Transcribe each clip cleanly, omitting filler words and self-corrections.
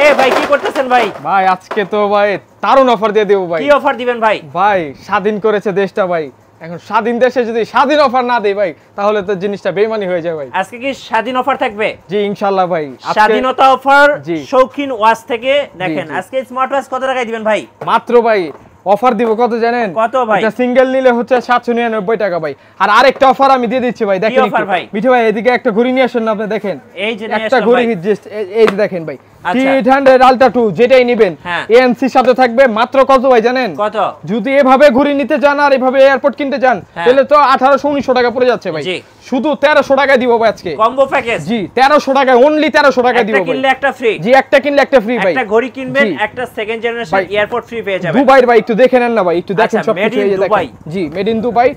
এ ভাই কি করতেছেন ভাই? ভাই আজকে তো ভাই দারুণ অফার দিয়ে দেব ভাই। কি অফার দিবেন ভাই? ভাই স্বাধীন করেছে দেশটা ভাই, এখন স্বাধীন দেশে যদি স্বাধীন অফার না দেই ভাই তাহলে তো জিনিসটা বেইমানি হয়ে যায় ভাই। আজকে কি স্বাধীন অফার থাকবে? জি ইনশাআল্লাহ ভাই, স্বাধীনতা অফার শৌখিন ওয়াচ থেকে দেখেন। আজকে স্মার্ট ওয়াচ কত টাকায় দিবেন ভাই? মাত্র ভাই অফার দিব কত জানেন? কত ভাই? এটা সিঙ্গেল নিলে হচ্ছে 799 টাকা ভাই। আর আরেকটা অফার আমি দিয়ে দিচ্ছি ভাই, দেখেন অফার ভাই? মিঠু ভাই এদিকে একটা ঘড়ি নিয়ে আসেন না আপনি, দেখেন এই যে একটা ঘড়ি জাস্ট এই যে দেখেন ভাই, T800 Ultra 2 যেটাই নেবেন ANC সাথে থাকবে মাত্র কত ভাই জানেন? কত? যদি এভাবে ঘড়ি নিতে চান আর এভাবে এয়ারপোর্ট কিনতে চান তাহলে তো 1800-1900 টাকা পড়ে যাচ্ছে ভাই। শুধু 1300 টাকায় দিব ভাই আজকে কম্বো প্যাকেজ। জি 1300 টাকায়, অনলি 1300 টাকায় দিব ভাই। একটা কিনলে একটা ফ্রি। জি একটা কিনলে একটা ফ্রি ভাই। একটা ঘড়ি কিনবেন, একটা সেকেন্ড জেনারেশন এয়ারপোর্ট ফ্রি পেয়ে যাবেন। দুবাইর ভাই একটু দেখে নেন না ভাই, একটু দেখেন সব কিছু এই যে দেখেন। জি মেড ইন দুবাই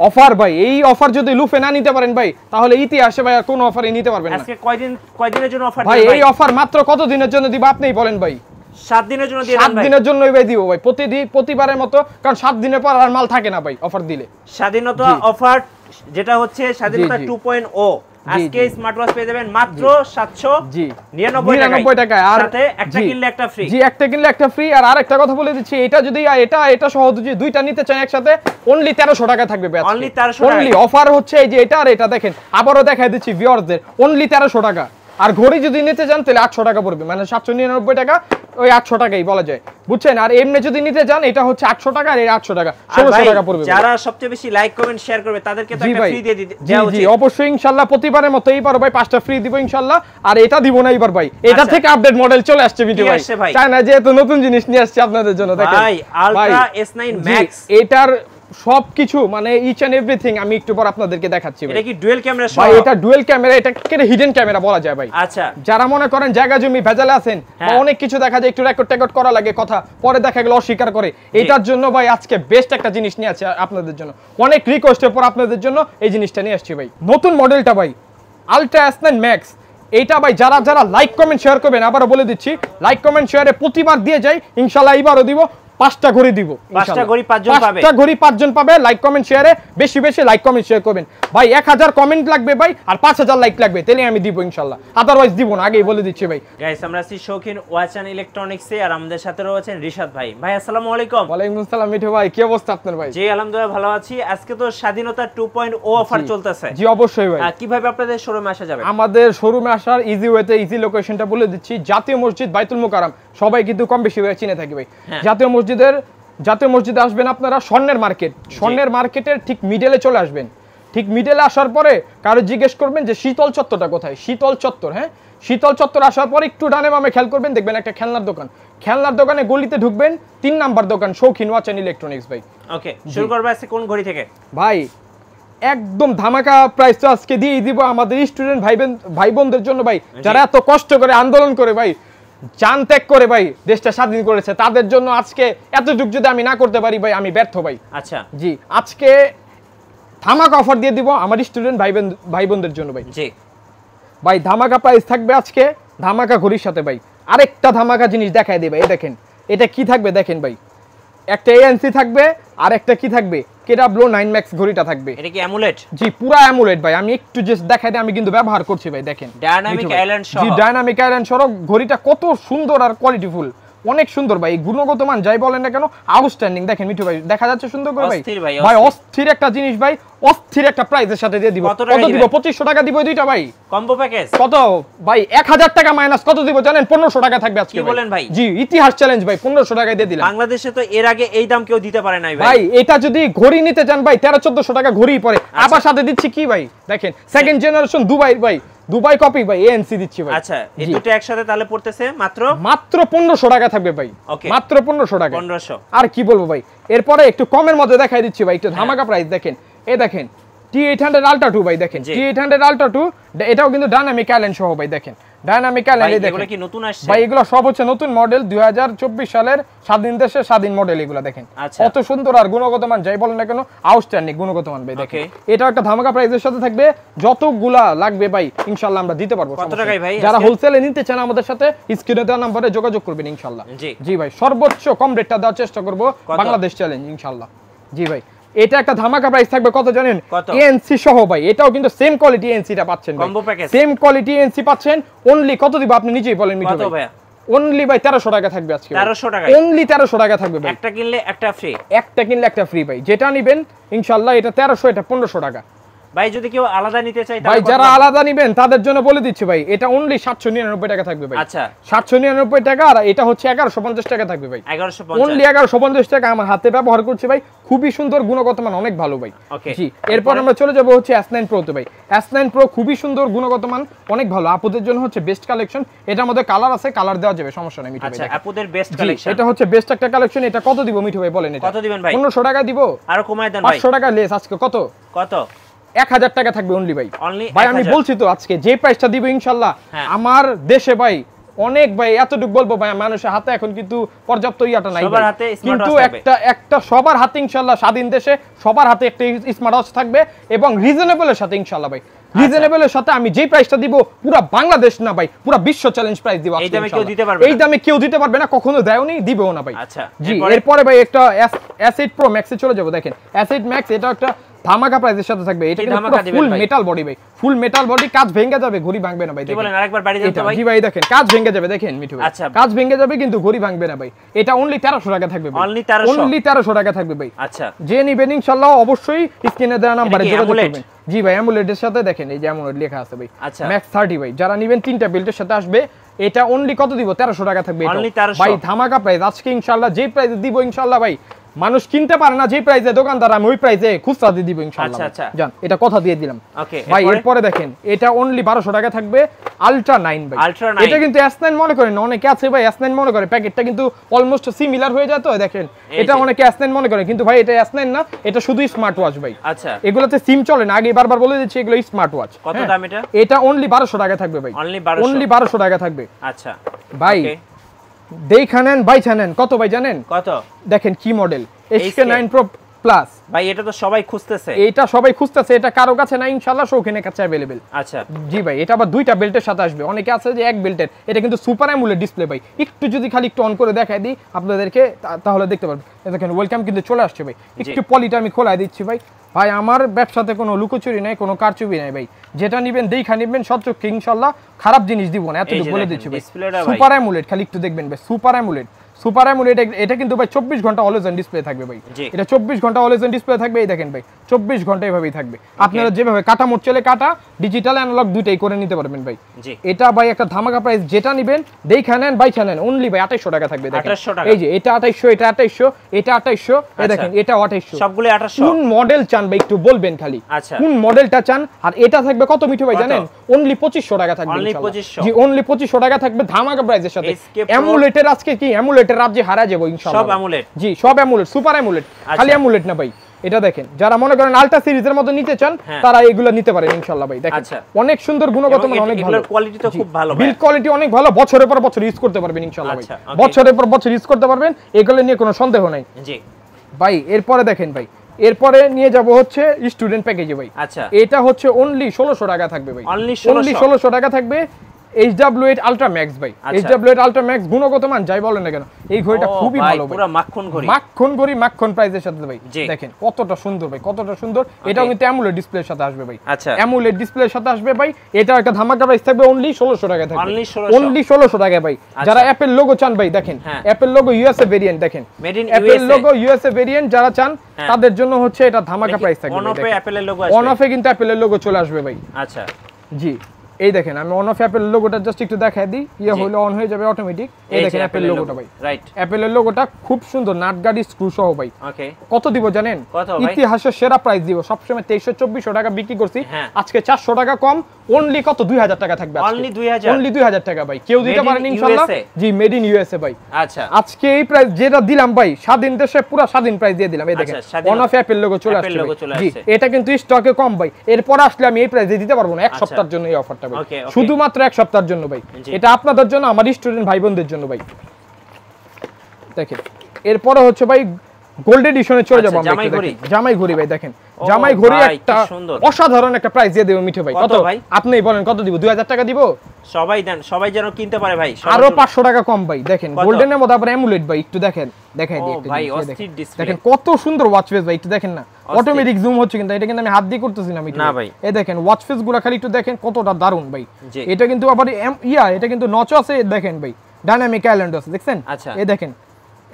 অফার ভাই। এই অফার যদি লুফে না নিতে পারেন ভাই তাহলে ইতিহাসে ভাই আর কোনো অফারই নিতে পারবেন না। আজকে কয়দিনের জন্য অফার ভাই? এই অফার মাত্র কত দিনের জন্য দিব আপনিই বলেন ভাই? 7 দিনের জন্য দিয়ে দেন ভাই। 7 দিনের জন্যই ভাই দিব ভাই, প্রতিবারের মতো, কারণ 7 দিনের পর আর মাল থাকে না ভাই অফার দিলে। স্বাধীনতা অফার যেটা হচ্ছে স্বাধীনতা 2.0, আজকে স্মার্ট ওয়াচ পেয়ে যাবেন মাত্র 799 টাকায়। আর সাথে একটা কিনলে একটা ফ্রি। জি একটা কিনলে একটা ফ্রি। আর আরেকটা কথা বলে দিচ্ছি, এটা যদি এটা সহ যদি দুইটা নিতে চান একসাথে অনলি 1300 টাকা থাকবে ভাই। অনলি 1300 টাকা। অনলি অফার হচ্ছে এই যে এটা আর এটা দেখেন, আবারো দেখাই দিচ্ছি ভিউয়ারদের, অনলি 1300 টাকা। আর ঘড়ি যদি নিতে চান তাহলে 800 টাকা পড়বে, মানে 799 টাকা, ওই 800 টাকাই বলা যায়, বুঝছেন? আর এমনি যদি নিতে চান এটা হচ্ছে 800 টাকা আর এই 800 টাকা 1600 টাকা পড়বে। যারা সবচেয়ে বেশি লাইক কমেন্ট শেয়ার করবে তাদেরকে তো একটা ফ্রি দিয়ে দিতে দেওয়া উচিত। জি অবশ্যই ইনশাআল্লাহ, প্রতিবারের মতো এইবার ভাই 5টা ফ্রি দিব ইনশাআল্লাহ। আর এটা দিব না এইবার ভাই, এটা থেকে আপডেট মডেল চলে আসছে ভিডিও ভাই, তাই না? যেহেতু নতুন জিনিস নিয়ে আসছে আপনাদের জন্য, দেখেন ভাই আলট্রা S9 ম্যাক্স, এটার সবকিছু মানে ইচ এন্ড এভরিথিং আমি একটু পর আপনাদেরকে দেখাচ্ছি ভাই। এটা কি ডুয়াল ক্যামেরা সহ? ভাই এটা ডুয়াল ক্যামেরা, এটাকে হিডেন ক্যামেরা বলা যায় ভাই। আচ্ছা, যারা মনে করেন জায়গা জমি ভেজালে আছেন বা অনেক কিছু দেখা যায় একটু রেকর্ড করা লাগে কথা, পরে দেখা গেল অস্বীকার করে, এটার জন্য ভাই আজকে বেস্ট একটা জিনিস নিয়ে আছে আপনাদের জন্য। অনেক রিকোয়েস্টের পর আপনাদের জন্য এই জিনিসটা নিয়ে আসছি ভাই, নতুন মডেলটা ভাই আলট্রা S9 ম্যাক্স। এইটা ভাই যারা যারা লাইক কমেন্ট শেয়ার করবেন, আবারও বলে দিচ্ছি লাইক কমেন্ট শেয়ারে প্রতিবার দিয়ে যাই ইনশাআল্লাহ, এইবারও দিব। 5টা ঘড়ি দিব, 5টা ঘড়ি 5 জন পাবে, 5টা ঘড়ি 5 জন পাবে। লাইক কমেন্ট শেয়ারে বেশি বেশি লাইক কমেন্ট শেয়ার করবেন ভাই। 1000 কমেন্ট লাগবে ভাই আর 5000 লাইক লাগবে, তাহলে আমি দিব ইনশাআল্লাহ, আদারওয়াইজ দিব না, আগেই বলে দিচ্ছি ভাই। গাইস আমরা আছি শৌখিন ওয়াচ এন্ড ইলেকট্রনিক্সে, আর আমাদের সাথে রয়েছেন রিশাদ ভাই। ভাই আসসালামু আলাইকুম। ওয়া আলাইকুম আসসালাম মিঠু ভাই, কি অবস্থা আপনার ভাই? জি আলহামদুলিল্লাহ ভালো আছি। আজকে তো স্বাধীনতা 2.0 অফার চলতেছে। জি অবশ্যই ভাই। কিভাবে আপনাদের শোরুমে আসা যাবে? আমাদের শোরুমে আসার ইজি ওয়েতে, ইজি লোকেশনটা বলে দিচ্ছি, জাতীয় মসজিদ বাইতুল মুকাররম, সবাই কিন্তু কম বেশি হয়ে চিনে থাকি ভাই। জাতীয় মসজিদে আসবেন আপনারা, স্বর্ণের মার্কেটের ঠিক মিডলে চলে আসবেন। ঠিক মিডলে আসার পরে কারো জিজ্ঞেস করবেন যে শীতল চত্বরটা কোথায়, শীতল চত্বর। হ্যাঁ, শীতল চত্বর আসার পর একটু ডানে বামে খেয়াল করবেন, দেখবেন একটা খেলনার দোকানে গলিতে ঢুকবেন, 3 নাম্বার দোকান শৌখিন ওয়াচ এন্ড ইলেকট্রনিক্স ভাই। ওকে, শুরু করব আজকে কোন ঘড়ি থেকে? ভাই একদম ধামাকা প্রাইস তো আজকে দিয়ে দিব আমাদের স্টুডেন্ট ভাই বোনদের জন্য ভাই, যারা এত কষ্ট করে আন্দোলন করে ভাই, জান ত্যাগ করে ভাই দেশটা স্বাধীন করেছে, তাদের জন্য আজকে এতটুকু যদি আমি না করতে পারি ভাই আমি ব্যর্থ ভাই। আচ্ছা জি, আজকে ধামাকা অফার দিয়ে দিব আমার স্টুডেন্ট ভাই বোনদের জন্য ভাই। জি ভাই ধামাকা প্রাইস থাকবে আজকে, ধামাকা ঘড়ির সাথে ভাই আরেকটা ধামাকা জিনিস দেখায় দেবে। এই দেখেন এটা কি থাকবে, দেখেন ভাই একটা ANC থাকবে আর একটা কি থাকবে, KW9 Max ঘড়িটা থাকবে। এটা কি অ্যামুলেট? জি পুরো অ্যামুলেট ভাই, আমি একটু জাস্ট দেখাই দিই, আমি কিন্তু ব্যবহার করছি ভাই, দেখেন ডায়নামিক আইল্যান্ড সহ। জি ডায়নামিক আইল্যান্ড সহ ঘড়িটা কত সুন্দর আর কোয়ালিটিফুল, অনেক সুন্দর ভাই, গুণগত মান যাই বলেন না কেন আউটস্ট্যান্ডিং। দেখেন মিঠু ভাই দেখা যাচ্ছে সুন্দর করে ভাই, ভাই অস্থির একটা জিনিস ভাই, অস্থির একটা প্রাইসের সাথে দিয়ে দিব। কত দিব? 2500 টাকা দিব দুইটা ভাই, কম্বো প্যাকেজ। কত ভাই? 1000 টাকা মাইনাস কত দিব জানেন? 1500 টাকা থাকবে আজকে। কি বলেন ভাই? জি ইতিহাস চ্যালেঞ্জ ভাই, 1500 টাকায় দিয়ে দিলাম। বাংলাদেশে তো এর আগে এই দাম কেউ দিতে পারে নাই ভাই। ভাই এটা যদি ঘড়ি নিতে চান ভাই 1300-1400 টাকা ঘড়ি পড়ে, আবার সাথে দিচ্ছি কি ভাই, দেখেন সেকেন্ড জেনারেশন দুবাই কপি ভাই, ANC দিচ্ছি ভাই। আচ্ছা এই দুটো একসাথে তাহলে পড়তেছে মাত্র 1500 টাকা থাকবে ভাই, মাত্র 1500 টাকা। 1500 আর কি বলবো ভাই, এরপরে একটু কমের মধ্যে দেখাই দিচ্ছি ভাই, একটু ধামাকা প্রাইস দেখেন। এই দেখেন T800 Ultra 2 ভাই, দেখেন T800 Ultra 2, এটাও কিন্তু ডায়নামিক আইল্যান্ড সহ ভাই, দেখেন ডায়নামিক আইল্যান্ড। দেখেন এগুলো কি নতুন আসছে ভাই? এগুলো সব হচ্ছে নতুন মডেল, 2024 সালের স্বাধীন দেশে স্বাধীন মডেল এগুলো। দেখেন কত সুন্দর আর গুণগত মান যাই বলেন না কেন আউটস্ট্যান্ডিং গুণগত মান ভাই। দেখেন এটা একটা ধামাকা প্রাইসের সাথে থাকবে, যতগুলা লাগবে ভাই ইনশাআল্লাহ আমরা দিতে পারবো। কত টাকায় ভাই? যারা হোলসেলে নিতে চান আমাদের সাথে স্ক্রিনে দেওয়া নম্বরে যোগাযোগ করবেন ইনশাআল্লাহ। জি ভাই সর্বোচ্চ কম রেটটা দেওয়ার চেষ্টা করব, বাংলাদেশ চ্যালেঞ্জ ইনশাআল্লাহ। জি ভাই এটা একটা ধামাকা প্রাইস থাকবে, কত জানেন? ANC সহ ভাই, এটাও কিন্তু সেম কোয়ালিটি ANC টা পাচ্ছেন ভাই, combo package same quality ANC পাচ্ছেন। অনলি কত দিব আপনি নিজেই বলেন মিঠু ভাই? অনলি ভাই 1300 টাকা থাকবে আজকে। 1300 টাকা অনলি 1300 টাকা থাকবে ভাই। একটা কিনলে একটা ফ্রি, একটা কিনলে একটা ফ্রি ভাই। যেটা নেবেন ইনশাআল্লাহ এটা 1300, এটা 1500 টাকা ভাই। যদি কেউ আলাদা নিতে চায় ভাই, যারা আলাদা নেবেন তাদের জন্য বলে দিচ্ছি ভাই, এটা অনলি 799 টাকা থাকবে ভাই। আচ্ছা 799 টাকা, আর এটা হচ্ছে 1150 টাকা থাকবে ভাই। 1150 অনলি 1150 টাকা আমার হাতে ব্যবহার করছি ভাই, খুবই সুন্দর, গুণগত মান অনেক ভালো ভাই। জি, এরপর আমরা চলে যাব হচ্ছে S9 Pro তে ভাই। S9 Pro খুবই সুন্দর, গুণগত মান অনেক ভালো, আপুদের জন্য হচ্ছে বেস্ট কালেকশন। এটার মধ্যে কালার আছে, কালার দেওয়া যাবে, সমস্যা নেই মিঠু ভাই। আচ্ছা আপুদের বেস্ট কালেকশন, এটা হচ্ছে বেস্ট একটা কালেকশন। এটা কত দিব মিঠু ভাই বলেন? এটা কত দিবেন ভাই? 1500 টাকা দিব, আরো কমায় দেন ভাই। 500 টাকা লেস আজকে। কত? 1000 টাকা থাকবে অনলি ভাই। ভাই আমি বলছি তো আজকে যে প্রাইসটা দিব ইনশাআল্লাহ আমার দেশে ভাই অনেক ভাই, এতটুকু বলবো ভাই, মানুষের হাতে এখন কিন্তু পর্যাপ্ত ইয়াটা নাই, কিন্তু একটা সবার হাতে ইনশাআল্লাহ, স্বাধীন দেশে সবার হাতে একটা স্মার্ট ওয়াচ থাকবে, এবং রিজনেবলের সাথে ইনশাআল্লাহ ভাই। রিজনেবলের সাথে আমি যে প্রাইসটা দিব পুরো বাংলাদেশ না ভাই, পুরো বিশ্ব চ্যালেঞ্জ প্রাইস দিব আজকে ইনশাআল্লাহ। এই দামে কেউ দিতে পারবে না, কখনো দেয়নি, দিবেও না ভাই। আচ্ছা জি, এরপরে ভাই একটা S8 Pro Max এ চলে যাব। দেখেন S8 Max এটা একটা ধামাকা প্রাইসের সাথে থাকবে। এটা কিন্তু ফুল মেটাল বডি ভাই, ফুল মেটাল বডি, কাজ ভেঙে যাবে, ঘড়ি ভাঙবে না ভাই। দেখেন বলেন আরেকবার বাড়ি দেন তো ভাই। জি ভাই দেখেন কাজ ভেঙে যাবে, দেখেন মিঠু ভাই, কাজ ভেঙে যাবে কিন্তু ঘড়ি ভাঙবে না ভাই। এটা অনলি 1300 টাকা থাকবে ভাই, অনলি 1300 টাকা থাকবে ভাই। আচ্ছা যে নিবেন ইনশাআল্লাহ অবশ্যই স্ক্রিনে দেওয়া নাম্বারে যোগাযোগ করবেন। জি ভাই, অ্যামুলেটের সাথে দেখেন এই যে অ্যামুলেট লেখা আছে ভাই। আচ্ছা Max 30 ভাই, যারা নিবেন তিনটা বেল্টের সাথে আসবে। এটা অনলি কত দিব? 1300 টাকা থাকবে ভাই, ধামাকা প্রাইস আজকে ইনশাআল্লাহ। যে প্রাইসে দিব ইনশাআল্লাহ ভাই, মানুষ কিনতে পারে না যে প্রাইসে দোকানদার, আমি ওই প্রাইসে খুচরা দিয়ে দিব ইনশাআল্লাহ। আচ্ছা জান, এটা কথা দিয়ে দিলাম ভাই। এরপরে দেখেন এটা অনলি 1200 টাকা থাকবে, আলট্রা 9 ভাই। এটা কিন্তু S9 মনে করেন, অনেকে আছে ভাই S9 মনে করে, প্যাকেটটা কিন্তু অলমোস্ট সিমিলার হয়ে যায় তো দেখেন, এটা অনেকে S9 মনে করে, কিন্তু ভাই এটা S9 না, এটা শুধু স্মার্ট ওয়াচ ভাই। আচ্ছা এগুলাতে সিম চলে না, আগে বারবার বলে দিচ্ছি এগুলো স্মার্ট ওয়াচ। কত দাম এটা? এটা অনলি 1200 টাকা থাকবে ভাই, অনলি 1200 টাকা থাকবে। আচ্ছা ভাই দেখানেন ভাই, জানেন কত ভাই? জানেন কত? দেখেন কি মডেল, HK9 Pro Plus ভাই। এটা তো সবাই খুঁজতেছে, এটা সবাই খুঁজতেছে, এটা কারো কাছে না ইনশাআল্লাহ, শৌখিনের কাছে अवेलेबल। আচ্ছা জি ভাই, এটা আবার দুইটা বেল্টের সাথে আসবে। অনেকে আছে যে এক বেল্টের, এটা কিন্তু সুপার অ্যামুলেট ডিসপ্লে ভাই। একটু যদি খালি একটু অন করে দেখাই দিই আপনাদেরকে, তাহলে দেখতে পারবেন। দেখেন ওয়েলকাম কিন্তু চলে আসছে ভাই। একটু পলিটা আমি খোলাই দিচ্ছি ভাই। ভাই আমার ব্যবসাতে কোনো লুকোচুরি নাই, কোনো কারচুপি নাই ভাই। যেটা নিবেন দেখা নিবেন, সচক্ষে ইনশাআল্লাহ, খারাপ জিনিস দিব না, এতটুকু বলে দিচ্ছি ভাই। সুপার অ্যামুলেট, খালি একটু দেখবেন ভাই, সুপার অ্যামুলেট। সুপার অ্যামুলেট এটা কিন্তু ভাই 24 ঘন্টা অলওয়েজ অন ডিসপ্লে থাকবে ভাই। এটা 24 ঘন্টা অলওয়েজ অন ডিসপ্লে থাকবে, এই দেখেন ভাই 24 ঘন্টা এভাবেই থাকবে। আপনারা যেভাবে কাটা মোড চলে কাটা, ডিজিটাল অ্যানালগ দুইটাই করে নিতে পারবেন ভাই। এটা ভাই একটা ধামাকা প্রাইস, যেটা নিবেন দেখা নেন ভাই, জানেন অনলি ভাই 2800 টাকা থাকবে। দেখেন এই যে এটা 2800, এটা 2800, এটা 2800, এই দেখেন এটা 2800, সবগুলো 2800। কোন মডেল চান ভাই একটু বলবেন খালি, কোন মডেলটা চান। আর এটা থাকবে কত মিঠু ভাই জানেন? অনলি 2500 টাকা থাকবে ইনশাআল্লাহ। জি অনলি 2500 টাকা থাকবে, ধামাকা প্রাইসের সাথে। অ্যামুলেটের আজকে কি অ্যামুলেটের রাজ্যে হারা যাবে ইনশাআল্লাহ। সব অ্যামুলেট, জি সব অ্যামুলেট, সুপার অ্যামুলেট, খালি অ্যামুলেট না ভাই। এটা দেখেন, যারা মনে করেন আলট্রা সিরিজের মধ্যে নিতে চান তারা এগুলো নিতে পারেন ইনশাআল্লাহ ভাই। দেখেন অনেক সুন্দর, গুণগত মান অনেক ভালো, কোয়ালিটি তো খুব ভালো, বিল্ড কোয়ালিটি অনেক ভালো, বছরের পর বছর ইউজ করতে পারবেন ইনশাআল্লাহ ভাই। বছরের পর বছর ইউজ করতে পারবেন, এগুলো নিয়ে কোনো সন্দেহ নাই। জি ভাই এরপরে দেখেন ভাই, এরপরে নিয়ে যাব হচ্ছে স্টুডেন্ট প্যাকেজে ভাই। আচ্ছা এটা হচ্ছে অনলি 1600 টাকা থাকবে ভাই, অনলি 1600 টাকা থাকবে। HW8 Ultra Max ভাই, HW8 Ultra Max গুণগত মান যাই বলেন না কেন, এই ঘড়িটা খুবই ভালো ভাই, পুরো মাখন ঘড়ি, মাখন ঘড়ি, মাখন প্রাইসের সাথে ভাই। দেখেন কতটা সুন্দর ভাই, কতটা সুন্দর। এটাও কিন্তু অ্যামুলেট ডিসপ্লের সাথে আসবে ভাই। আচ্ছা অ্যামুলেট ডিসপ্লের সাথে আসবে ভাই। এটা একটা ধামাকা প্রাইস থাকবে, অনলি 1600 টাকা থাকবে, অনলি 1600 টাকা ভাই। যারা অ্যাপেল লোগো চান ভাই, দেখেন অ্যাপেল লোগো USA ভেরিয়েন্ট, দেখেন অ্যাপেল লোগো USA ভেরিয়েন্ট যারা চান তাদের জন্য হচ্ছে এটা ধামাকা প্রাইস থাকবে। অন অফে অ্যাপেলের লোগো আসবে, অন অফে কিন্তু অ্যাপেলের লোগো চলে আসবে ভাই। আচ্ছা জি এই দেখেন, আমি অন অফ অ্যাপেল লোগোটা জাস্ট একটু দেখাই দিই, ইয়ে হলো অন হয়ে যাবে অটোমেটিক। এই দেখেন অ্যাপেল লোগোটা ভাই, রাইট অ্যাপেলের লোগোটা খুব সুন্দর, নাটগাড়ি স্ক্রু সহ ভাই। ওকে কত দিব জানেন? ইতিহাসের সেরা প্রাইস দিব, সবসময় 2300-2400 টাকা বিক্রি করছি, আজকে 400 টাকা কম, অনলি কত 2000 টাকা থাকবে, অনলি 2000 টাকা ভাই। কেউ দিতে পারেন ইনশাআল্লাহ। জি মেড ইন ইউএসএ ভাই। আচ্ছা আজকে এই প্রাইস যেটা দিলাম ভাই, স্বাধীন দেশে পুরো স্বাধীন প্রাইস দিয়ে দিলাম। এই দেখেন অন অফ অ্যাপেল লোগো চলে আসছে জি, এটা কিন্তু স্টকে কম ভাই। এরপর আসলে আমি এই প্রাইসে দিতে পারবো না, এক সপ্তাহের জন্য এই অফারটা ভাই, শুধুমাত্র এক সপ্তাহের জন্য ভাই। এটা আপনাদের জন্য, আমার স্টুডেন্ট ভাই বোনদের জন্য ভাই। দেখেন এরপরে হচ্ছে ভাই গোল্ড এডিশনে চলে যাবো আমরা। জামাই ঘড়ি ভাই, দেখেন জামাই ঘড়ি একটা অসাধারণ একটা প্রাইস দিয়ে দেব মিঠু ভাই। কত ভাই আপনিই বলেন, কত দিব? 2000 টাকা দিব? সবাই দেন, সবাই যেন কিনতে পারে ভাই। আরো 500 টাকা কম ভাই। দেখেন গোল্ডেনের মধ্যে আবার অ্যামুলেট ভাই, একটু দেখেন, দেখাই দিই একটু ভাই, অস্থির ডিসপ্লে দেখেন, কত সুন্দর ওয়াচ ফেস ভাই, একটু দেখেন না, অটোমেটিক জুম হচ্ছে, কিন্তু এটা কিন্তু আমি হাত দিয়ে করতেছি না মিঠু না ভাই। এই দেখেন ওয়াচ ফেস গুলো খালি একটু দেখেন, কতটা দারুণ ভাই। এটা কিন্তু আবার এটা কিন্তু নচ আছে, দেখেন ভাই ডাইনামিক আইল্যান্ড আছে দেখছেন আচ্ছা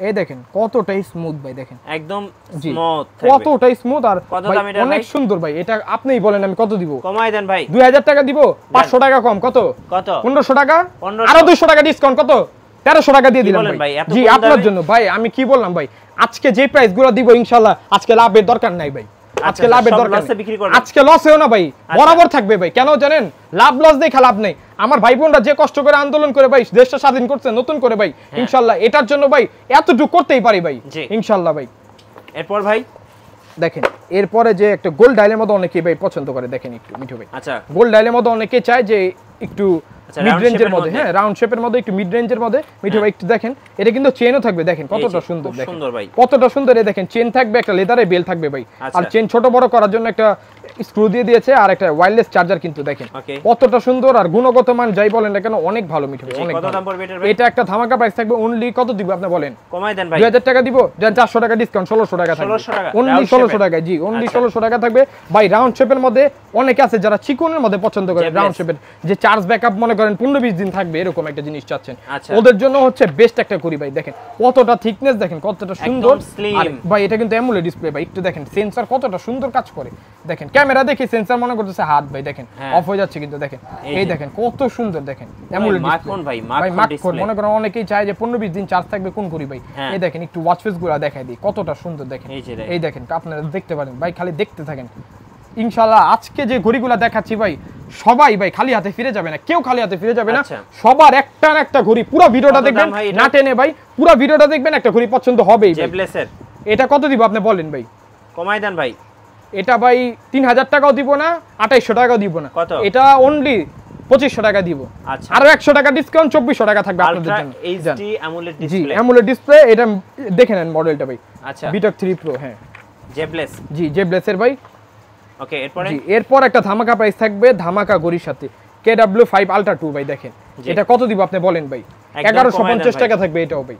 এই দেখেন কতটাই স্মুথ ভাই দেখেন একদম স্মুথ কতটাই স্মুথ আর কত দাম এটা অনেক সুন্দর ভাই এটা আপনিই বলেন আমি কত দিব কমাই দেন ভাই 2000 টাকা দিব 500 টাকা কম কত 1500 টাকা আরো 200 টাকা ডিসকাউন্ট কত 1300 টাকা দিয়ে দিলাম ভাই জি আপনার জন্য ভাই আমি কি বললাম ভাই আজকে যে প্রাইস গুলো দিব ইনশাআল্লাহ আজকে লাভের দরকার নাই ভাই আজকে লাভের দরকার আজকে লস হয়ও না ভাই বরাবর থাকবে ভাই কেন জানেন লাভ লস দেখে লাভ নেই আমার ভাই বোনরা যে কষ্ট করে আন্দোলন করে ভাই দেশটা স্বাধীন করছে নতুন করে ভাই ইনশাআল্লাহ এটার জন্য ভাই এতটুকু করতেই পারি ভাই ইনশাআল্লাহ ভাই এরপর ভাই দেখেন এরপরে যে একটা গোল্ড ডায়ালের মধ্যে অনেকেই ভাই পছন্দ করে দেখেন একটু মিঠু ভাই আচ্ছা গোল্ড ডায়ালের মধ্যে অনেকে চায় যে একটু মিড রেঞ্জের মধ্যে হ্যাঁ রাউন্ড শেপের মধ্যে একটু মিড রেঞ্জের মধ্যে মিঠু ভাই একটু দেখেন এটা কিন্তু চেনও থাকবে দেখেন কতটা সুন্দর দেখেন সুন্দর ভাই কতটা সুন্দর এই দেখেন চেন থাকবে একটা লেদারে বেল থাকবে ভাই আর চেন ছোট বড় করার জন্য একটা স্ক্রু দিয়ে দিয়েছে আর একটা ওয়্যারলেস চার্জার কিন্তু দেখেন কতটা সুন্দর আর গুণগত মান যাই বলেন না কেন অনেক ভালো মিঠু ভাই অনেক কত দাম পড়বে এটার ভাই এটা একটা ধামাকা প্রাইস থাকবে অনলি কত দিব আপনি বলেন কমাই দেন ভাই 2000 টাকা দিব দেন 400 টাকা ডিসকাউন্ট 1600 টাকা থাকবে 1600 টাকা অনলি 1600 টাকা জি অনলি 1600 টাকা থাকবে ভাই রাউন্ড শেপের মধ্যে অনেকে আছে যারা চিকনের মধ্যে পছন্দ করে রাউন্ড শেপের যে চার্জ ব্যাকআপ মনে করেন 15-20 দিন থাকবে এরকম একটা জিনিস চাচ্ছেন ওদের জন্য হচ্ছে বেস্ট একটা করি ভাই দেখেন কতটা থিকনেস দেখেন কতটা সুন্দর আর ভাই এটা কিন্তু অ্যামোলেড ডিসপ্লে ভাই একটু দেখেন সেন্সর কতটা সুন্দর কাজ করে দেখেন ক্যামেরা দেখে সেন্সর মনে করতেছে হাত ভাই দেখেন অফ হয়ে যাচ্ছে কিন্তু দেখেন এই দেখেন কত সুন্দর দেখেন অ্যামোলেড ডিসপ্লে ভাই মাখন মনে করেন অনেকেই চায় যে 15-20 দিন চার্জ থাকবে কোন করি ভাই এই দেখেন একটু ওয়াচ ফেস গুলো দেখাই দিই কতটা সুন্দর দেখেন এই দেখেন আপনারা দেখতে পারেন ভাই খালি দেখতে থাকেন ইনশাআল্লাহ আজকে যে ঘড়িগুলো দেখাচ্ছি ভাই সবাই ভাই খালি হাতে ফিরে যাবে না কেউ খালি হাতে ফিরে যাবে না সবার একটা না একটা ঘড়ি পুরো ভিডিওটা দেখবেন না টেনে ভাই পুরো ভিডিওটা দেখবেন একটা ঘড়ি পছন্দ হবেই জেবলেসের এটা কত দিব আপনি বলেন ভাই কমাই দেন ভাই এটা ভাই 3000 টাকাও দিব না 2800 টাকাও দিব না এটা অনলি 2500 টাকা দিব আচ্ছা আর 100 টাকা ডিসকাউন্ট 2400 টাকা থাকবে আপনাদের জন্য এইচডি অ্যামোলেড ডিসপ্লে জি অ্যামোলেড ডিসপ্লে এটা দেখে নেন মডেলটা ভাই আচ্ছা ভিটক 3 প্রো হ্যাঁ জেবলেস জি জেবলেসের ভাই ওকে এরপরে এরপর একটা ধামাকা প্রাইস থাকবে ধামাকা ঘড়ির সাথে KW5 Ultra 2 ভাই দেখেন এটা কত দিব আপনি বলেন ভাই 1150 টাকা থাকবে এটাও ভাই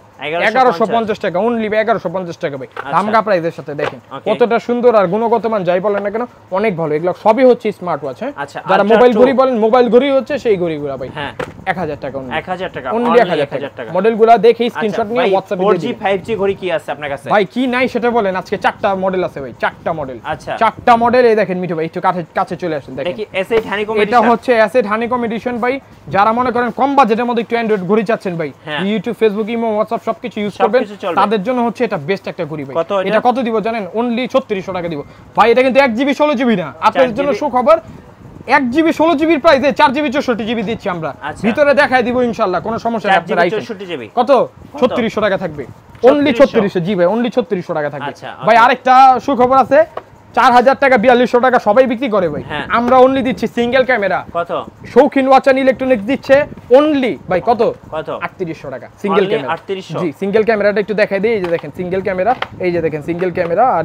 1150 টাকা অনলি 1150 টাকা ভাই ধামাকা প্রাইসের সাথে দেখেন কতটা সুন্দর আর গুণগত মান যাই বলেন না কেন অনেক ভালো এগুলো সবই হচ্ছে স্মার্ট ওয়াচ হ্যাঁ যারা মোবাইল ঘড়ি বলেন মোবাইল ঘড়ি হচ্ছে সেই ঘড়িগুলো ভাই হ্যাঁ 1000 টাকা অনলি 1000 টাকা অনলি 1000 টাকা মডেলগুলো দেখে স্ক্রিনশট নিয়ে WhatsApp এ 4G 5G ঘড়ি কি আছে আপনার কাছে ভাই কি নাই সেটা বলেন আজকে 4টা মডেল আছে ভাই 4টা মডেল আচ্ছা 4টা মডেল এই দেখেন মিঠু ভাই একটু কাছে চলে আসেন দেখেন দেখি এসএইট হানিকম এডিশন এটা হচ্ছে এসএইট হানিকম এডিশন ভাই যারা মনে করেন কম বাজেটের মধ্যে একটু অ্যান্ড্রয়েড ঘড়ি চাচ্ছেন ভাই ইউটিউব ফেসবুক ইমো হোয়াটসঅ্যাপ সবকিছু ইউজ করবেন তাদের জন্য হচ্ছে এটা বেস্ট একটা ঘড়ি ভাই এটা কত দিব জানেন অনলি 3600 টাকা দিব ভাই এটা কিন্তু 1GB 16GB না আপনাদের জন্য সুখবর 1GB 16GB এর প্রাইসে 4GB 64GB দিচ্ছি আমরা ভিতরে দেখাই দিব ইনশাআল্লাহ কোনো সমস্যা নেই আপনারা আইছেন 64GB কত 3600 টাকা থাকবে অনলি 3600 জি ভাই অনলি 3600 টাকা থাকবে ভাই আরেকটা সুখবর আছে 4000 টাকা 4200 টাকা সবাই বিক্রি করে ভাই আমরা অনলি দিচ্ছি সিঙ্গেল ক্যামেরা কত শৌখিন ওয়াচান ইলেকট্রনিক্স দিচ্ছে অনলি ভাই কত 3800 টাকা সিঙ্গেল ক্যামেরা 3800 জি সিঙ্গেল ক্যামেরাটা একটু দেখাই দেই এই যে দেখেন সিঙ্গেল ক্যামেরা এই যে দেখেন সিঙ্গেল ক্যামেরা আর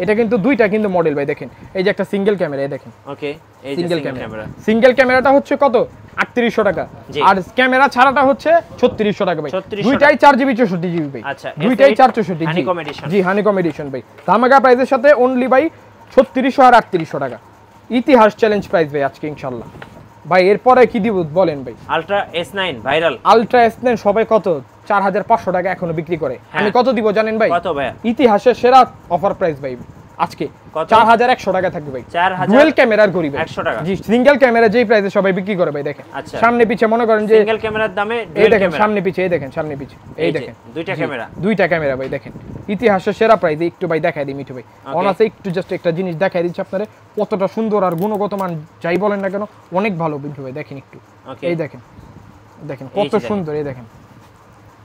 এটা কিন্তু দুইটা কিন্তু মডেল ভাই দেখেন এই যে একটা সিঙ্গেল ক্যামেরা এই দেখেন ওকে এই যে সিঙ্গেল ক্যামেরা সিঙ্গেল ক্যামেরাটা হচ্ছে কত 3800 টাকা আর ক্যামেরা ছাড়াটা হচ্ছে 3600 টাকা ভাই দুইটাই 4GB 64GB ভাই আচ্ছা দুইটাই 464 জি হানিকম এডিশন জি হানিকম এডিশন ভাই ধামাকা প্রাইসের সাথে অনলি ভাই 3600 আর 3800 টাকা ইতিহাস চ্যালেঞ্জ প্রাইস ভাই আজকে ইনশাআল্লাহ ভাই এরপরে কি দিব বলেন ভাই ultra S9 viral ultra S9 সবাই কত 4500 টাকা এখনো বিক্রি করে আমি কত দিব জানেন ভাই কত ভাই ইতিহাসের সেরা অফার প্রাইস ভাই আজকে 4100 টাকা থাকবে ভাই 4000 ডুয়াল ক্যামেরার ঘড়ি ভাই 100 টাকা জি সিঙ্গেল ক্যামেরা যেই প্রাইসে সবাই বিক্রি করে ভাই দেখেন সামনে পিছে মনে করেন যে সিঙ্গেল ক্যামেরার দামে এই দেখেন সামনে পিছে এই দেখেন সামনে পিছে এই দেখেন দুইটা ক্যামেরা ভাই দেখেন ইতিহাসের সেরা প্রাইস একটু ভাই দেখাই দিই মিঠু ভাই অনাসে একটু জাস্ট একটা জিনিস দেখাই দিচ্ছি আপনারে কতটা সুন্দর আর গুণগত মান যাই বলেন না কেন অনেক ভালো মিঠু ভাই দেখেন একটু এই দেখেন দেখেন কত সুন্দর এই দেখেন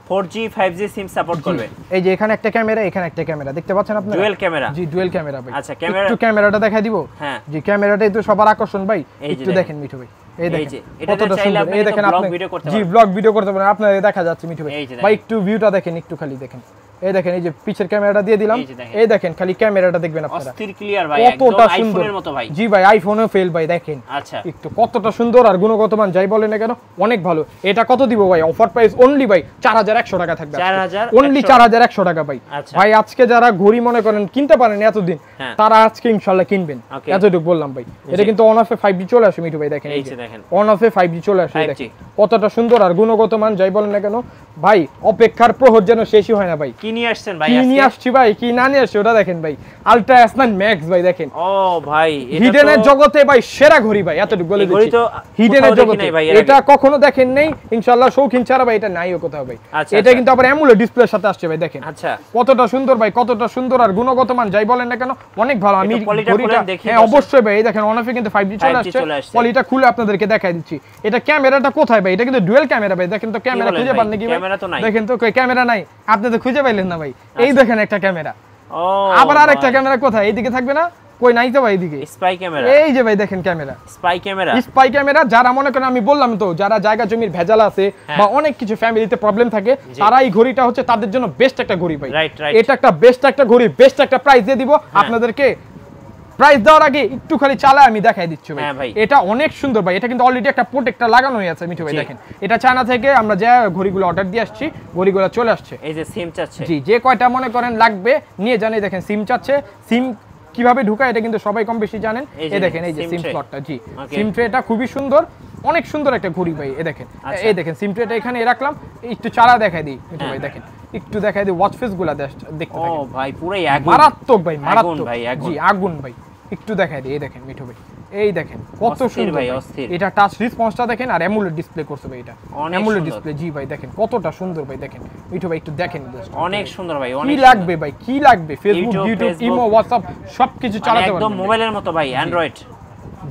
4G 5G সিম সাপোর্ট করবে এই যে এখানে একটা ক্যামেরা এখানে একটা ক্যামেরা দেখতে পাচ্ছেন আপনারা ডুয়াল ক্যামেরা জি ডুয়াল ক্যামেরা ভাই আচ্ছা ক্যামেরা একটু ক্যামেরাটা দেখাই দিব হ্যাঁ জি ক্যামেরাটাই তো সবার আকর্ষণ ভাই একটু দেখেন মিঠু ভাই এই দেখেন কতটা সুন্দর এই দেখেন আপনি জি ব্লগ ভিডিও করতে পারেন আপনাদের দেখা যাচ্ছে মিঠু ভাই ভাই একটু ভিউটা দেখেন একটু খালি দেখেন এই দেখেন এই যে পিছের ক্যামেরাটা দিয়ে দিলাম, এই দেখেন খালি ক্যামেরাটা দেখবেন আপনারা, অস্থির ক্লিয়ার ভাই, কতটা একদম সুন্দর আইফোনের মতো ভাই। জি ভাই, আইফোনেও ফেল ভাই, দেখেন আচ্ছা একটু কতটা সুন্দর আর গুণগত মান যাই বলেন না কেন অনেক ভালো। এটা কত দিব ভাই? অফার প্রাইস অনলি ভাই 4100 টাকা থাকবে, 4100 অনলি 4100 টাকা ভাই। ভাই আজকে যারা ঘড়ি মনে করেন কিনতে পারেন এতদিন, তারা আজকে ইনশাআল্লাহ কিনবেন, এতটুকু বললাম ভাই। এটা কিন্তু অন অফে 5G চলে আসে মিঠু ভাই, দেখেন এই যে অন অফে 5G চলে আসে, দেখেন কতটা সুন্দর আর গুণগত মান যাই বলেন না কেন ভাই, অপেক্ষার প্রহর যেন শেষই হয় না ভাই। কি নিয়ে আসছেন ভাই? কি নিয়ে আসছি ভাই, কি না নিয়ে আসছি ওটা দেখেন ভাই, আলট্রা S9 Max ভাই, দেখেন ও ভাই হিডেনের জগতে ভাই সেরা ঘড়ি ভাই, এতটুকু বলে দিচ্ছি, হিডেনের জগতে এটা কখনো দেখেন নাই ইনশাআল্লাহ, শৌখিন ছাড়া ভাই এটা নাইও কোথাও ভাই। এটা কিন্তু আবার অ্যামোলেড ডিসপ্লের সাথে আসছে ভাই, দেখেন আচ্ছা কতটা সুন্দর ভাই, কতটা সুন্দর আর গুণগত মান যাই বলেন না কেন অনেক ভালো। আমি ঘড়িটা হ্যাঁ অবশ্যই ভাই, এই দেখেন অনফে কিন্তু 5G চলে আসছে, পলিটা খুলে আপনাদেরকে দেখাই দিচ্ছি। এটা ক্যামেরাটা কোথায় ভাই? এটা কিন্তু ডুয়াল ক্যামেরা ভাই, দেখেন তো ক্যামেরা খুঁজে পান নাকি ভাই? দেখেন তো কই ক্যামেরা নাই, আপনি তো খুঁজে পাইলেন না ভাই। এই দেখেন একটা ক্যামেরা, আবার আরেকটা ক্যামেরা কোথায়? এইদিকে থাকবে না? কই নাই তো ভাই, এইদিকে স্পাই ক্যামেরা, এই যে ভাই দেখেন camera, spy camera, spy camera. যারা মনে করেন আমি বললাম তো, যারা জায়গা জমির ভেজাল আছে বা অনেক কিছু ফ্যামিলিতে প্রবলেম থাকে, তারা এই ঘড়িটা হচ্ছে তাদের জন্য বেস্ট একটা ঘড়ি ভাই। এটা একটা বেস্ট একটা ঘড়ি, বেস্ট একটা প্রাইস দিয়ে দিব আপনাদেরকে। প্রাইস দেওয়ার আগে একটু খালি চালায় আমি দেখাই দিচ্ছি ভাই, এটা অনেক সুন্দর ভাই। এটা কিন্তু অলরেডি একটা প্রোটেক্টর লাগানো হয়ে আছে মিঠু ভাই, দেখেন এটা চায়না থেকে আমরা যে ঘড়িগুলো অর্ডার দিয়ে আসছি, ঘড়িগুলো চলে আসছে। এই যে সিম চাচ্ছে, জি যে কয়টা মনে করেন লাগবে নিয়ে জানি, দেখেন সিম চাচ্ছে, সিম কিভাবে ঢুকায় এটা কিন্তু সবাই কম বেশি জানেন। এই দেখেন এই যে সিম স্লটটা, জি সিম ট্রেটা খুবই সুন্দর, অনেক সুন্দর একটা ঘড়ি ভাই। এই দেখেন এই দেখেন সিম ট্রেটা এখানে রাখলাম, একটু চালা দেখাই দিই মিঠু ভাই, দেখেন একটু দেখাই দিই ওয়াচ ফেস গুলা দেখতে থাকেন। ও ভাই পুরাই আগুন, মারাত্মক ভাই, মারাত্মক ভাই, জি আগুন ভাই। একটু দেখাই দিই, এই দেখেন মিঠু ভাই, এই দেখেন কত সুন্দর ভাই, এটা টাচ রেসপন্সটা দেখেন, আর অ্যামোলেড ডিসপ্লে করছে ভাই, এটা অ্যামোলেড ডিসপ্লে। জি ভাই দেখেন কতটা সুন্দর ভাই, দেখেন মিঠু ভাই একটু দেখেন, অনেক সুন্দর ভাই। কি লাগবে ভাই, কি লাগবে? ফেসবুক, ইউটিউব, ইমো, হোয়াটসঅ্যাপ সবকিছু চালাতে পারবেন একদম মোবাইলের মতো ভাই, অ্যান্ড্রয়েড।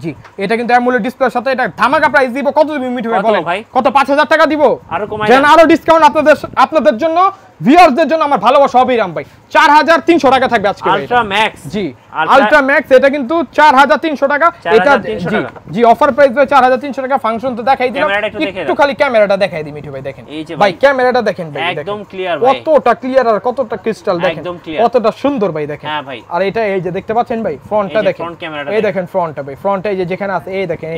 জি এটা কিন্তু অ্যামোলেড ডিসপ্লের সাথে, এটা ধামাকা প্রাইস দিব। কত দিবি মিঠু ভাই বলেন? কত? 5000 টাকা দিব, আরো কমাই দেন, আরো ডিসকাউন্ট আপনাদের জন্য, ভিউয়ারদের জন্য আমার ভালোবাসা অবিরাম ভাই। 4300 টাকা থাকবে আজকে ultra max. G ultra max, এটা কিন্তু 4300 টাকা। এটা জি অফার প্রাইস ভাই 4300 টাকা। ফাংশন তো দেখাই দিলাম, একটু খালি ক্যামেরাটা দেখাই দিই মিঠু ভাই, দেখেন ভাই ক্যামেরাটা দেখেন ভাই, একদম ক্লিয়ার ভাই, কতটা ক্লিয়ার আর কতটা ক্রিস্টাল, দেখেন কতটা সুন্দর ভাই, দেখেন। আর এটা এই যে দেখতে পাচ্ছেন ভাই, ফ্রন্টটা দেখেন, এই দেখেন ফ্রন্টটা ভাই, ফ্রন্টটা এই যে যেখানে আছে, এই দেখেন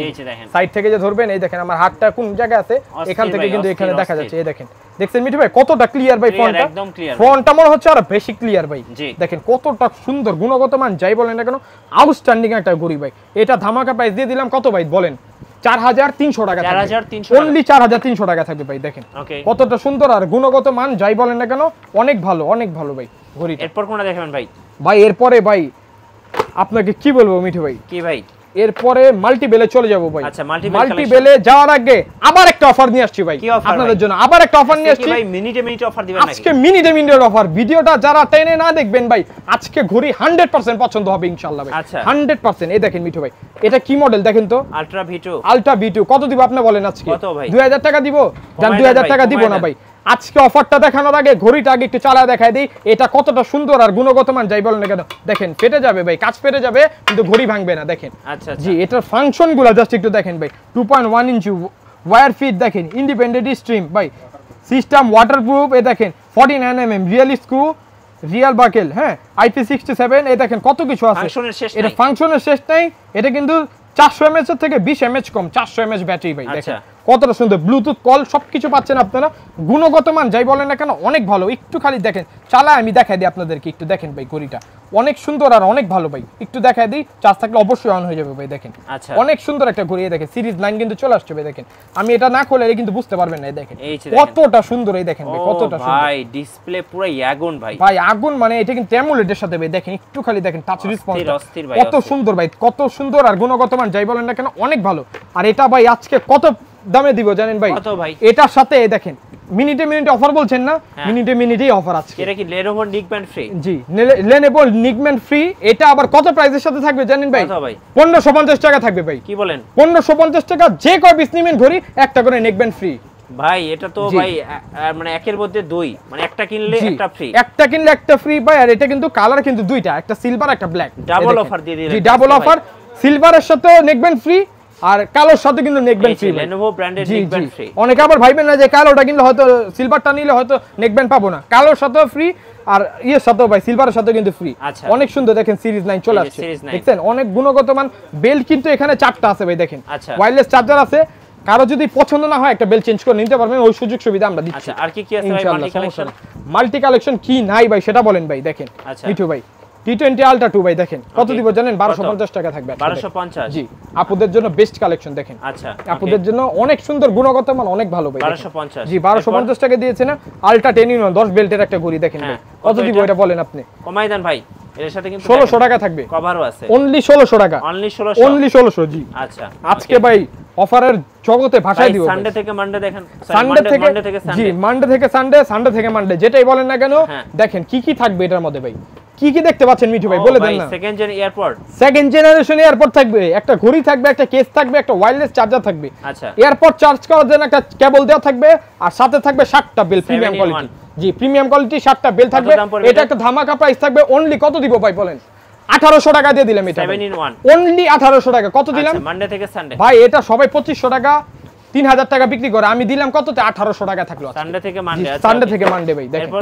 সাইড থেকে যে ধরবেন, এই দেখেন আমার হাতটা কোন জায়গায় আছে, এখান থেকে কিন্তু এখানে দেখা যাচ্ছে, এই দেখেন দেখছেন মিঠু ভাই কতটা ক্লিয়ার ভাই ফ্রন্টটা, একদম ক্লিয়ার। ফ্রন্টটা মনে হচ্ছে আর বেশি ক্লিয়ার ভাই, দেখেন কতটা সুন্দর, গুণগত মান যাই বলেন না কেন আউটস্ট্যান্ডিং একটা ঘড়ি ভাই। এটা ধামাকা প্রাইস দিয়ে দিলাম কত ভাই বলেন? 4300 টাকা, 4300, অনলি 4300 টাকা থাকবে ভাই, দেখেন কতটা সুন্দর আর গুণগত মান যাই বলেন না কেন অনেক ভালো, অনেক ভালো ভাই ঘড়িটা। এরপর কোনটা দেখাবেন ভাই? ভাই এরপরে ভাই আপনাকে কি বলবো মিঠু ভাই, কি ভাই, এরপরে মাল্টিবেলে চলে যাব ভাই। আচ্ছা মাল্টিবেলে যাওয়ার আগে আবার একটা অফার নিয়ে আসছি ভাই আপনাদের জন্য, আবার একটা অফার নিয়ে আসছি। ভাই মিনিটে মিনিটে অফার দিবেন নাকি? আজকে মিনিটে মিনিটের অফার, ভিডিওটা যারা টেনে না দেখবেন ভাই আজকে ঘড়ি 100% পছন্দ হবে ইনশাআল্লাহ ভাই, 100%। এই দেখেন মিঠু ভাই এটা কি মডেল দেখেন তো, আলট্রা V2। আলট্রা V2 কত দিব আপনি বলেন আজকে? কত ভাই? 2000 টাকা দিব? জান 2000 টাকা দিব না ভাই। আজকে অফারটা দেখানোর আগে ঘড়িটা আগে একটু চালায় দেখাই দিই, এটা কতটা সুন্দর আর গুণগত মান যাই বলেন না কেন, দেখেন ফেটে যাবে ভাই, কাজ ফেটে যাবে কিন্তু ঘড়ি ভাঙবে না, দেখেন। আচ্ছা জি এটার ফাংশনগুলো জাস্ট একটু দেখেন ভাই, 2.1 ইঞ্চি ওয়্যার ফিট, দেখেন ইন্ডিপেন্ডেন্ট স্ট্রিম ভাই, সিস্টেম ওয়াটারপ্রুফ, এই দেখেন 49 mm real screw, real buckle, হ্যাঁ IP67, এই দেখেন কত কিছু আছে, এটা ফাংশনের শেষ নাই। এটা কিন্তু 400 mAh এর থেকে 20 mAh কম, 400 mAh ব্যাটারি ভাই, দেখেন কতটা সুন্দর, ব্লুটুথ কল সবকিছু পাচ্ছেন আপনারা। গুণগত মান যাই বলেন না কেন অনেক ভালো, একটু খালি দেখেন চালায় আমি দেখাই দিই আপনাদেরকে, একটু দেখেন ভাই ঘড়িটা অনেক সুন্দর আর অনেক ভালো ভাই, একটু দেখাই দিই, চার্জ থাকলে অবশ্যই অন হয়ে যাবে ভাই, দেখেন অনেক সুন্দর একটা ঘড়ি, দেখেন সিরিজ 9 কিন্তু চলে আসছে ভাই, দেখেন আমি এটা না খুলে কিন্তু বুঝতে পারবেন না, দেখেন কতটা সুন্দর, এই দেখেন ভাই কতটা সুন্দর ভাই, ডিসপ্লে পুরো আগুন ভাই, ভাই আগুন, মানে এটা কিন্তু অ্যামোলেডের সাথে ভাই, দেখেন একটু খালি দেখেন টাচ রেসপন্স কত সুন্দর ভাই, কত সুন্দর আর গুণগত মান যাই বলেন না কেন অনেক ভালো। আর এটা ভাই আজকে কত দামে দিব জানেন ভাই? কত ভাই? এটার সাথে দেখেন মিনিটে মিনিটে অফার বলছেন না, মিনিটে মিনিটেই অফার আছে। এটা কি Lenovo Nickman ফ্রি? জি Lenovo Nickman ফ্রি। এটা আবার কত প্রাইসের সাথে থাকবে জানেন ভাই? কত ভাই? 1550 টাকা থাকবে ভাই। কি বলেন? 1550 টাকা, যে কয় পিস নিবেন ঘড়ি একটা করে Nickman ফ্রি ভাই। এটা তো ভাই মানে একের মধ্যে দুই, মানে একটা কিনলে একটা ফ্রি, একটা কিনলে একটা ফ্রি ভাই। আর এটা কিন্তু কালার কিন্তু দুইটা, একটা সিলভার একটা ব্ল্যাক, ডাবল অফার দিয়ে দিলেন। জি ডাবল অফার, সিলভারের সাথে Nickman ফ্রি আর কালোর সাথে কিন্তু neckband free Lenovo branded neckband free অনেকে আবার ভাইবেন না যে কালোটা কিন্তু হয়তো সিলভারটা নিলে হয়তো নেকব্যান্ড পাবো না কালোর সাথেও ফ্রি আর ইয়ের সাথেও ভাই সিলভারের সাথেও কিন্তু ফ্রি অনেক সুন্দর দেখেন সিরিজ 9 চলে আসছে দেখছেন অনেক গুণগত মান বেল কিন্তু এখানে 4টা আছে ভাই দেখেন ওয়্যারলেস চার্জার আছে কারো যদি পছন্দ না হয় একটা বেল চেঞ্জ করে নিতে পারবেন ওই সুযোগ সুবিধা আমরা দিচ্ছি আচ্ছা আর কি কি আছে ভাই মাল্টি কালেকশন কি নাই ভাই সেটা বলেন ভাই দেখেন মিঠু ভাই T20 Ultra 2 ভাই দেখেন কত দিব জানেন 1250 টাকা থাকবে 1250 জি আপুদের জন্য বেস্ট কালেকশন দেখেন আচ্ছা আপুদের জন্য অনেক সুন্দর গুণগত মান অনেক ভালো ভাই 1250 জি 1250 টাকা দিয়েছে না আলট্রা 10 10 বেল্টের একটা ঘড়ি দেখেন ভাই কত দিব এটা বলেন আপনি কমাই দেন ভাই এর সাথে কিন্তু 1600 টাকা থাকবে কভারও আছে অনলি 1600 টাকা অনলি 1600 জি আচ্ছা আজকে ভাই অফারের জগতে ভাষায় দিব সানডে থেকে মানডে দেখেন সানডে থেকে জি মানডে থেকে সানডে সানডে থেকে মানডে যেটাই বলেন না কেন দেখেন কি কি থাকবে এটার মধ্যে ভাই কি কি দেখতে পাচ্ছেন মিঠু ভাই বলে দেন না সেকেন্ড জেনারেশন এয়ারপড থাকবে একটা ঘড়ি থাকবে একটা কেস থাকবে একটা ওয়্যারলেস চার্জার থাকবে আচ্ছা এয়ারপড চার্জ করার জন্য একটা কেবল দেওয়া থাকবে আর সাথে থাকবে 7টা বেল প্রিমিয়াম কোয়ালিটি জি প্রিমিয়াম কোয়ালিটি 7টা বেল থাকবে এটা একটা ধামাকা প্রাইস থাকবে অনলি কত দিব ভাই বলেন 1800 টাকা দিয়ে দিলাম এটা 7 in 1 অনলি 1800 টাকা কত দিলাম মানডে থেকে সানডে ভাই এটা সবাই 2500 টাকা 3000 টাকা বিক্রি করে আমি দিলাম কততে 1800 টাকা থাকলো সানডে থেকে মানডে আচ্ছা সানডে থেকে মানডে ভাই দেখেন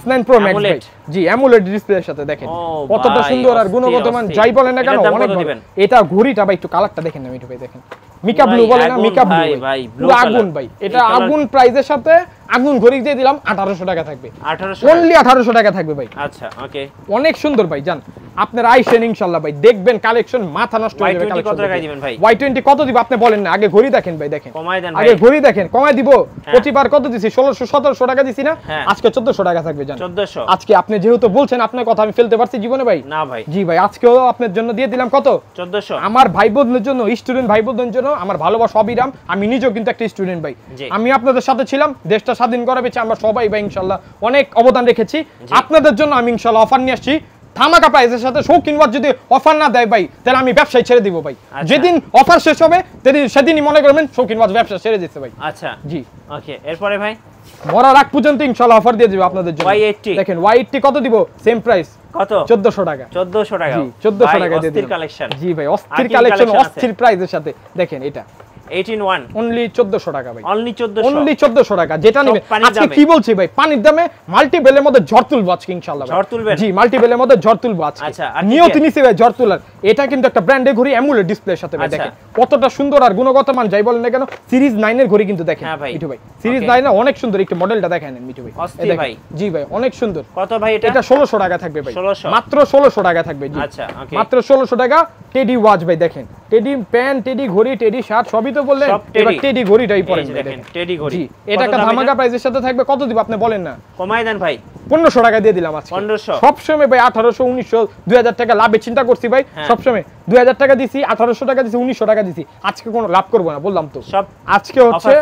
S9 Pro Max ভাই জি AMOLED ডিসপ্লের সাথে দেখেন কতটা সুন্দর আর গুণগত মান যাই বলেন না কেন অনেক ভালো এটা ঘড়িটা ভাই একটু কালারটা দেখেন না মিঠু ভাই দেখেন মিকা ব্লু বলে না মিকা ব্লু ভাই পুরো আগুন ভাই এটা আগুন প্রাইসের সাথে আগুন ঘড়ি দিয়ে দিলাম 1800 টাকা থাকবে 1800 অনলি 1800 টাকা থাকবে ভাই আচ্ছা ওকে অনেক সুন্দর ভাই জান আপনারা আইসেন ইনশাআল্লাহ ভাই দেখবেন কালেকশন মাথা নষ্ট হয়ে যাবে কালেকশন কত টাকা দিবেন ভাই Y20 কত দিব আপনি বলেন না আগে ঘড়ি দেখেন ভাই দেখেন কমাই দেন ভাই আগে ঘড়ি দেখেন কমাই দিব প্রতিবার কত দিছি 1600 1700 টাকা দিছি না আজকে 1400 টাকা থাকবে জান 1400 আজকে আপনি যেহেতু বলছেন আপনার কথা আমি ফেলতে পারছি জীবনে ভাই না ভাই জি ভাই আজকেও আপনার জন্য দিয়ে দিলাম কত 1400 আমার ভাই বোনদের জন্য স্টুডেন্ট ভাই বোনদের জন্য আমার ভালোবাসা অবিরাম আমি নিজেও কিন্তু একটা স্টুডেন্ট ভাই আমি আপনাদের সাথে ছিলাম দেশটা স্বাধীন করাবেছি আমরা সবাই ভাই ইনশাআল্লাহ অনেক অবদান রেখেছি আপনাদের জন্য আমি ইনশাআল্লাহ অফার নিয়ে আসছি ধামাকা প্রাইসের সাথে শৌখিনবাদ যদি অফার না দেয় ভাই তাহলে আমি ব্যবসায় ছেড়ে দিব ভাই যেদিন অফার শেষ হবে সেদিনই মনে করবেন শৌখিনবাদ ব্যবসা ছেড়ে দিতে ভাই আচ্ছা জি ওকে এরপরে ভাই মরার আগ পর্যন্ত ইনশাআল্লাহ অফার দিয়ে দিব আপনাদের জন্য Y80 দেখেন Y80 কত দিব সেম প্রাইস কত 1400 টাকা 1400 টাকা জি 1400 টাকা দিয়ে দিন কালেকশন জি ভাই অস্থির কালেকশন অস্থির প্রাইসের সাথে দেখেন এটা 18 অনলি 1400 টাকা ভাই অনলি 1400 টাকা যেটা নেবে আজকে কি বলছি ভাই পানির দামে মাল্টি বেলের মধ্যে ঝড় তুলবো আজকে ইনশাআল্লাহ ঝড় তুলবেন জি মাল্টি বেলের মধ্যে ঝড় তুলবো আজকে আচ্ছা নিয়তি নিছে ভাই ঝড় তোলার এটা কিন্তু একটা ব্র্যান্ডের ঘড়ি AMOLED ডিসপ্লের সাথে ভাই দেখেন কতটা সুন্দর আর গুণগত মান যাই বলেন না কেন সিরিজ 9 এর ঘড়ি কিন্তু দেখেন মিঠু ভাই সিরিজ 9 এ অনেক সুন্দর একটু মডেলটা দেখেন মিঠু ভাই অস্থির ভাই জি ভাই অনেক সুন্দর কত ভাই এটা 1600 টাকা থাকবে ভাই মাত্র 1600 টাকা থাকবে জি আচ্ছা ওকে মাত্র 1600 টাকা টেডি ওয়াচ ভাই দেখেন টেডি প্যান্ট টেডি ঘড়ি টেডি শার্ট সবই তো বললেন এবার টেডি ঘড়িটাই পরেন দেখেন টেডি ঘড়ি এটা একটা ধামাকা প্রাইসের সাথে থাকবে কত দিব আপনি বলেন না কমাই দেন ভাই 1500 টাকা দিয়ে দিলাম আজকে 1500 সব সময় ভাই 1800 1900 2000 টাকা লাভে চিন্তা করছি ভাই সব সময় 2000 টাকা দিছি 1800 টাকা দিছি 1900 টাকা দিছি আজকে কোনো লাভ করব না বললাম তো সব আজকে হচ্ছে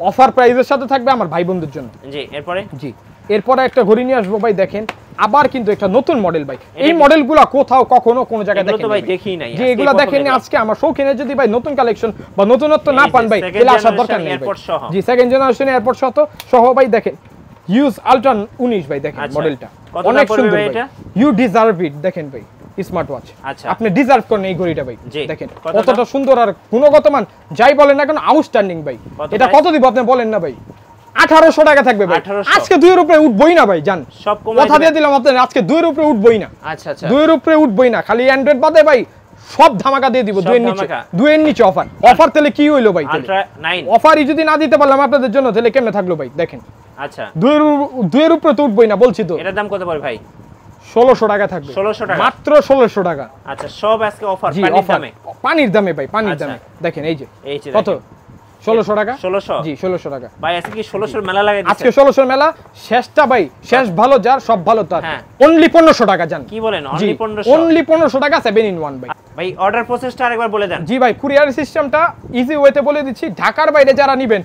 অফার প্রাইসের সাথে থাকবে আমার ভাই বোনদের জন্য জি এরপরে জি এরপরে একটা ঘড়ি নিয়ে আসবো ভাই দেখেন আবার কিন্তু একটা নতুন মডেল ভাই এই মডেলগুলো কোথাও কখনো কোনো জায়গায় দেখেন তো ভাই দেখি নাই যে এগুলো দেখেন আজকে আমার শৌখিনের যদি ভাই নতুন কালেকশন বা নতুনত্ব না পান ভাই তাহলে আসার দরকার নেই জি সেকেন্ড জেনারেশন এয়ারপোর্ট সহ ভাই দেখেন ইউজ আলট্রা 19 ভাই দেখেন মডেলটা অনেক সুন্দর ভাই ইউ ডিজার্ভ ইট দেখেন ভাই স্মার্ট ওয়াচ আপনি ডিজার্ভ করেন এই ঘড়িটা ভাই দেখেন কতটা সুন্দর আর গুণগত মান যাই বলেন না কেন আউটস্ট্যান্ডিং ভাই এটা কত দিব আপনি বলেন না ভাই 1800 টাকা থাকবে ভাই আজকে 2 এর উপরে উঠবই না ভাই জান সব কথা দিয়ে দিলাম আপনাদের আজকে 2 এর উপরে উঠবই না আচ্ছা আচ্ছা 2 এর উপরে উঠবই না খালি অ্যান্ড্রয়েড বাদে ভাই সব ধামাকা দিয়ে দিব 2 এর নিচে অফার তাহলে কি হইলো ভাই আলট্রা 9 অফারই যদি না দিতে পারলাম আপনাদের জন্য তাহলে কেমনে থাকলো ভাই দেখেন আচ্ছা 2 এর উপরে তো উঠবই না বলছি তো এটার দাম কত পড়ে ভাই 1600 টাকা থাকবে 1600 টাকা মাত্র 1600 টাকা আচ্ছা সব আজকে অফার পানির দামে ভাই পানির দামে দেখেন এই যে কত 1600 টাকা 1600 জি 1600 টাকা ভাই আজকে কি 1600 মেলা লাগাই দিয়েছে আজকে 1600 মেলা শেষটা ভাই শেষ ভালো যার সব ভালো তার অনলি 1500 টাকা জান কি বলেন অনলি 1500 অনলি 1500 টাকা 7 in 1 ভাই ভাই অর্ডার প্রসেসটা আরেকবার বলে দেন জি ভাই কুরিয়ার সিস্টেমটা ইজি ওয়েতে বলে দিচ্ছি ঢাকার বাইরে যারা নেবেন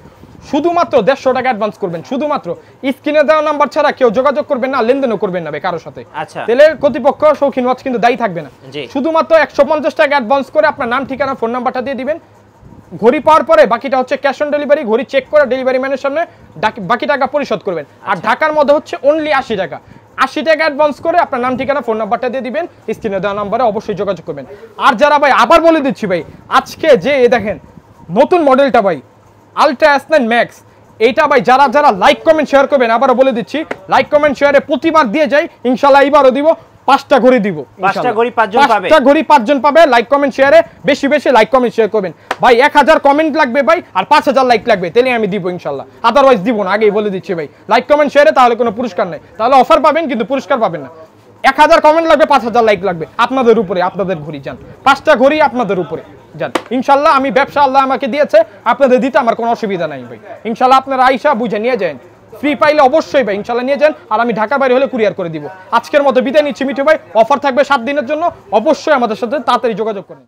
শুধুমাত্র 150 টাকা অ্যাডভান্স করবেন শুধুমাত্র স্ক্রিনে দেওয়া নাম্বার ছাড়া কেউ যোগাযোগ করবেন না লেনদেনও করবেন না ভাই কারোর সাথে আচ্ছা তাহলে কর্তৃপক্ষ শৌখিন ওয়াচ কিন্তু দায়ী থাকবে না শুধুমাত্র 150 টাকা অ্যাডভান্স করে আপনার নাম ঠিকানা ফোন নাম্বারটা দিয়ে দিবেন ঘড়ি পাওয়ার পরে বাকিটা হচ্ছে ক্যাশ অন ডেলিভারি ঘড়ি চেক করে ডেলিভারি ম্যানের সামনে বাকি টাকা পরিশোধ করবেন আর ঢাকার মধ্যে হচ্ছে অনলি 80 টাকা 80 টাকা অ্যাডভান্স করে আপনার নাম ঠিকানা ফোন নাম্বারটা দিয়ে দিবেন স্ক্রিনে দেওয়া নাম্বারে অবশ্যই যোগাযোগ করবেন আর যারা ভাই আবার বলে দিচ্ছি ভাই আজকে যে দেখেন নতুন মডেলটা ভাই আলট্রা S9 ম্যাক্স। এইটা ভাই যারা যারা লাইক কমেন্ট শেয়ার করবেন, আবারও বলে দিচ্ছি, লাইক কমেন্ট শেয়ারে প্রতিবার দিয়ে যাই, ইনশাআল্লাহ এবারও দিব, 5টা ঘড়ি দিব। 5টা ঘড়ি 5 জন পাবে, 5টা ঘড়ি 5 জন পাবে। লাইক কমেন্ট শেয়ারে বেশি বেশি লাইক কমেন্ট শেয়ার করবেন ভাই। 1000 কমেন্ট লাগবে ভাই, আর 5000 লাইক লাগবে, তাহলে আমি দিব ইনশাআল্লাহ, আদারওয়াইজ দিব না, আগেই বলে দিচ্ছি ভাই। লাইক কমেন্ট শেয়ারে তাহলে কোনো পুরস্কার নাই, তাহলে অফার পাবেন কিন্তু পুরস্কার পাবেন না। 1000 কমেন্ট লাগবে, 5000 লাইক লাগবে, আপনাদের উপরে, আপনাদের ঘড়ি যান, 5টা ঘড়ি আপনাদের উপরে যান ইনশাআল্লাহ। আমি ব্যবসা আল্লাহ আমাকে দিয়েছে, আপনাদের দিতে আমার কোনো অসুবিধা নাই ভাই। ইনশাআল্লাহ আপনারা আইসা বুঝে নিয়ে যান, ফ্রি পাইলে অবশ্যই ভাই ইনশাআল্লাহ নিয়ে যান, আর আমি ঢাকার বাইরে হলে কুরিয়ার করে দিব। আজকের মতো বিদায় নিচ্ছি মিঠু ভাই, অফার থাকবে 7 দিনের জন্য, অবশ্যই আমাদের সাথে তাড়াতাড়ি যোগাযোগ করুন।